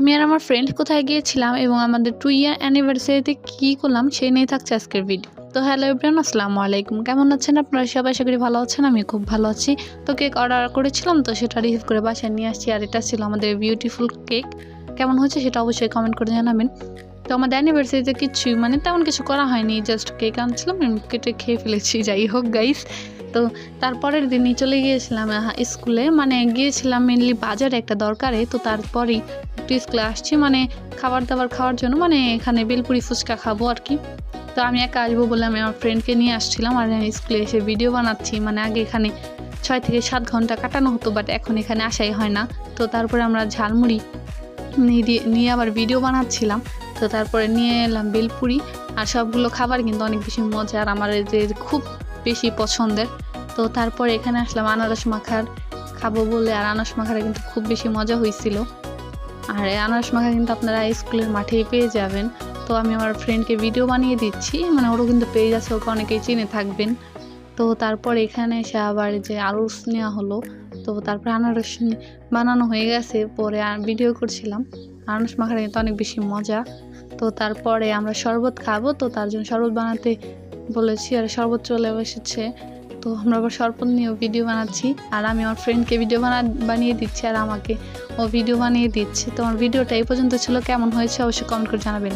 আমি আর আমার ফ্রেন্ড কোথায় গিয়েছিলাম এবং আমাদের 2 ইয়ার অ্যানিভার্সারিতে কী করলাম সেই নিয়ে থাকছে আজকের ভিডিও। তো হ্যালো এভরিওয়ান, আসসালামু আলাইকুম। কেমন আছেন আপনারা সবাই? আশা করি ভালো আছেন। আমি খুব ভালো আছি। তো কেক অর্ডার করেছিলাম, তো সেটা রিসিভ করে বাসায় নিয়ে আসছি। আর এটা ছিল আমাদের বিউটিফুল কেক। কেমন হয়েছে সেটা অবশ্যই কমেন্ট করে জানাবেন। তো আমাদের অ্যানিভার্সারিতে কিছুই তেমন কিছু করা হয়নি, জাস্ট কেক আনছিলাম, কেটে খেয়ে ফেলেছি। যাই হোক গাইস, তো তারপরের দিনই চলে গিয়েছিলাম স্কুলে, গিয়েছিলাম মেনলি বাজারে একটা দরকারে। তো তারপরেই একটু স্কুলে আসছি খাবার দাবার খাওয়ার জন্য, এখানে বেলপুরি ফুচকা খাবো আর কি। তো আমি একা আসবো বলে আমি আমার ফ্রেন্ডকে নিয়ে আসছিলাম, আর স্কুলে এসে ভিডিও বানাচ্ছি। আগে এখানে 6 থেকে 7 ঘন্টা কাটানো হতো, বাট এখন এখানে আসাই হয় না। তো তারপরে আমরা ঝালমুড়ি নিয়ে আবার ভিডিও বানাচ্ছিলাম। তো তারপরে নিয়ে এলাম বেলপুরি, আর সবগুলো খাবার কিন্তু অনেক বেশি মজা আর আমার খুব বেশি পছন্দের। তো তারপরে এখানে আসলাম আনারস মাখার খাবো বলে, আর আনারস মাখাটা কিন্তু খুব বেশি মজা হয়েছিল। আর আনারস মাখা কিন্তু আপনারা স্কুলের মাঠেই পেয়ে যাবেন। তো আমি আমার ফ্রেন্ডকে ভিডিও বানিয়ে দিচ্ছি, ওরও কিন্তু পেজ আছে, ওকে অনেকেই চিনে থাকবেন। তো তারপর এখানে এসে আবার যে আনারস নেওয়া হলো। তো তারপরে আনারস বানানো হয়ে গেছে, পরে ভিডিও করছিলাম। আনারস মাখাটা কিন্তু অনেক বেশি মজা। তো তারপরে আমরা শরবত খাবো, তো তার জন্য শরবত বানাতে বলেছি, আর শরবত চলে এসেছে। তো আমরা আবার শরবত নিয়েও ভিডিও বানাচ্ছি, আর আমি আমার ফ্রেন্ডকে ভিডিও বানিয়ে দিচ্ছি, আর আমাকে ও ভিডিও বানিয়ে দিচ্ছে। তো আমার ভিডিওটা এই পর্যন্ত ছিল। কেমন হয়েছে অবশ্যই কমেন্ট করে জানাবেন।